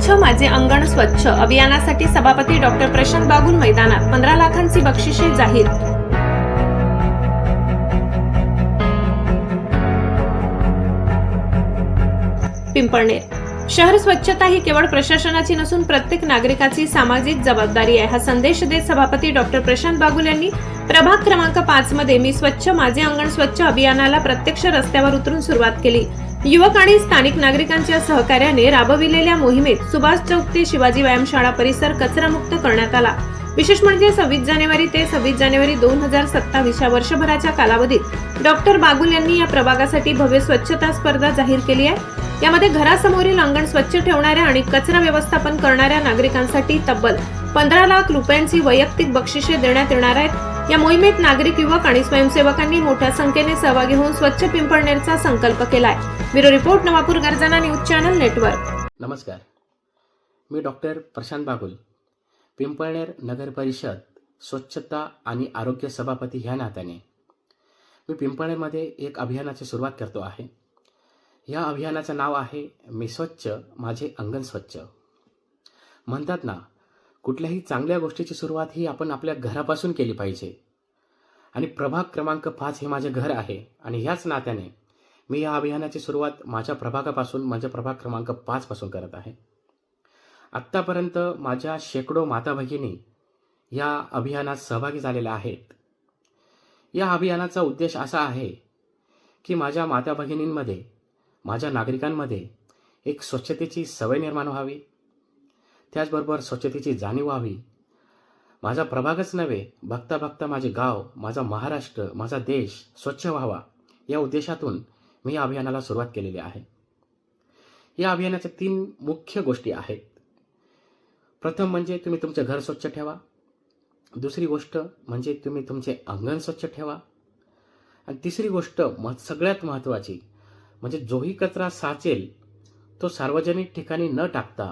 स्वच्छ माझे अंगण स्वच्छ अभियानासाठी सभापती डॉक्टर प्रशांत बागुल मैदानात 15 लाखांची बक्षिसे जाहीर. पिंपळनेर शहर स्वच्छता ही केवळ प्रशासनाची नसून प्रत्येक नागरिकाची सामाजिक जबाबदारी आहे. हा संदेश देत सभापती डॉक्टर प्रशांत बागुल यांनी प्रभाग क्रमांक 5 मध्ये मी स्वच्छ माझे अंगण स्वच्छ अभियानाला प्रत्यक्ष रस्त्यावर उतरून सुरुवात केली. युवक आणि स्थानिक नागरिकांच्या सहकार्याने राबविलेल्या मोहिमेत सुभाष चौक ते शिवाजी व्यायामशाळा परिसर कचरामुक्त करण्यात आला. विशेष म्हणजे 26 जानेवारी ते 26 जानेवारी 2027 या वर्षभराच्या कालावधीत डॉक्टर बागुल यांनी या प्रभागासाठी भव्य स्वच्छता स्पर्धा जाहीर केली आहे. यामध्ये घरासमोरील अंगण स्वच्छ ठेवणाऱ्या आणि कचरा व्यवस्थापन करणाऱ्या नागरिकांसाठी तब्बल 15 लाख रुपयांची वैयक्तिक बक्षिसे देण्यात येणार आहेत. या मोहिमेत नागरिक, युवक आणि स्वयंसेवकांनी मोठ्या संख्येने सहभागी होऊन स्वच्छ पिंपळनेरचा संकल्प केलाय. ब्युरो रिपोर्ट, नवापूर गर्जना न्यूज चॅनल नेटवर्क. नमस्कार, मी डॉक्टर प्रशांत बागुल, पिंपळनेर नगर परिषद स्वच्छता आणि आरोग्य सभापती ह्या नात्याने मी पिंपळनेरमध्ये एक अभियानाची सुरुवात करतो आहे. या अभियानाचं नाव आहे मी स्वच्छ माझे अंगण स्वच्छ. म्हणतात ना, कुठल्याही चांगल्या गोष्टीची सुरुवात ही आपण आपल्या घरापासून केली पाहिजे. आणि प्रभाग क्रमांक 5 हे माझे घर आहे आणि ह्याच नात्याने मी या अभियानाची सुरुवात माझ्या प्रभागापासून म्हणजे प्रभाग क्रमांक 5 पासून करत आहे. आत्तापर्यंत माझ्या शेकडो माता भगिनी या अभियानात सहभागी झालेल्या आहेत. या अभियानाचा उद्देश असा आहे की माझ्या माता भगिनींमध्ये, माझ्या नागरिकांमध्ये एक स्वच्छतेची सवय निर्माण व्हावी, त्याचबरोबर स्वच्छतेची जाणीव व्हावी. माझा प्रभागच नव्हे, बघता बघता माझे गाव, माझा महाराष्ट्र, माझा देश स्वच्छ व्हावा या उद्देशातून मी या अभियानाला सुरुवात केलेली आहे. या अभियानाच्या 3 मुख्य गोष्टी आहेत. प्रथम म्हणजे तुम्ही तुमचे घर स्वच्छ ठेवा. दुसरी गोष्ट म्हणजे तुम्ही तुमचे अंगण स्वच्छ ठेवा. आणि तिसरी गोष्ट सगळ्यात महत्त्वाची म्हणजे जोही कचरा साचेल तो सार्वजनिक ठिकाणी न टाकता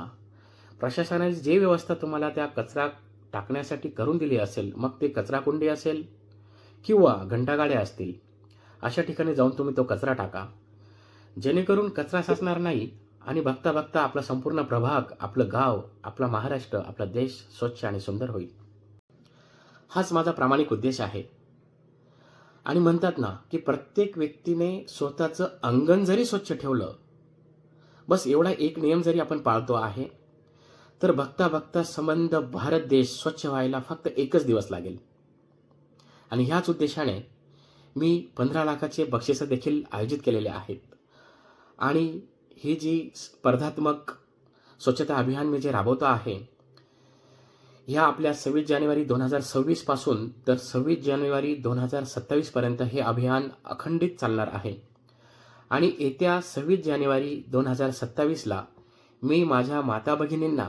प्रशासनाने जे व्यवस्था तुम्हाला त्या कचरा टाकण्यासाठी करून दिली असेल, मग ते कचराकुंडी असेल किंवा घंटागाड्या असतील, अशा ठिकाणी जाऊन तुम्ही तो कचरा टाका, जेणेकरून कचरा साचणार नाही आणि बघता बघता आपला संपूर्ण प्रभाग, आपलं गाव, आपला महाराष्ट्र, आपला देश स्वच्छ आणि सुंदर होईल. हाच माझा प्रामाणिक उद्देश आहे. आणि म्हणतात ना की प्रत्येक व्यक्तीने स्वतःचं अंगण जरी स्वच्छ ठेवलं, बस एवढा एक नियम जरी आपण पाळतो आहे, तर बघता बघता संबंध भारत देश स्वच्छ व्हायला फक्त एकच दिवस लागेल. आणि ह्याच उद्देशाने मी 15 लाखाचे बक्षिसं देखील आयोजित केलेले आहेत. आणि ही जी स्पर्धात्मक स्वच्छता अभियान मी जे राबवतो आहे, ह्या आपल्या 26 जानेवारी 2026 पासून तर 26 जानेवारी 2027 पर्यंत हे अभियान अखंडित चालणार आहे. आणि येत्या 26 जानेवारी 2027ला मी माझ्या माता भगिनींना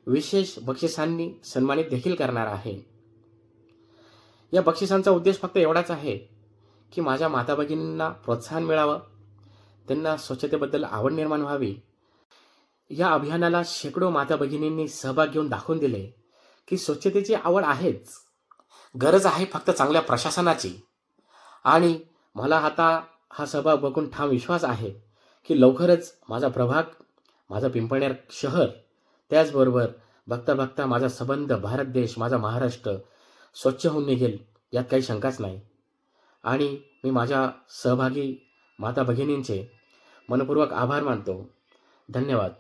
विशेष बक्षिसांनी सन्मानित देखील करणार आहे. या बक्षिसांचा उद्देश फक्त एवढाच आहे की माझ्या माता भगिनींना प्रोत्साहन मिळावं, त्यांना स्वच्छतेबद्दल आवड निर्माण व्हावी. या अभियानाला शेकडो माता भगिनींनी सहभाग घेऊन दाखवून दिले की स्वच्छतेची आवड आहेच, गरज आहे फक्त चांगल्या प्रशासनाची. आणि मला आता हा सहभाग बघून ठाम विश्वास आहे की लवकरच माझा प्रभाग, माझा पिंपळनेर शहर, त्याचबरोबर बघता बघता माझा संबंध भारत देश, माझा महाराष्ट्र स्वच्छ होऊन निघेल, यात काही शंकाच नाही. आणि मी माझ्या सहभागी माता भगिनींचे मनपूर्वक आभार मानतो. धन्यवाद.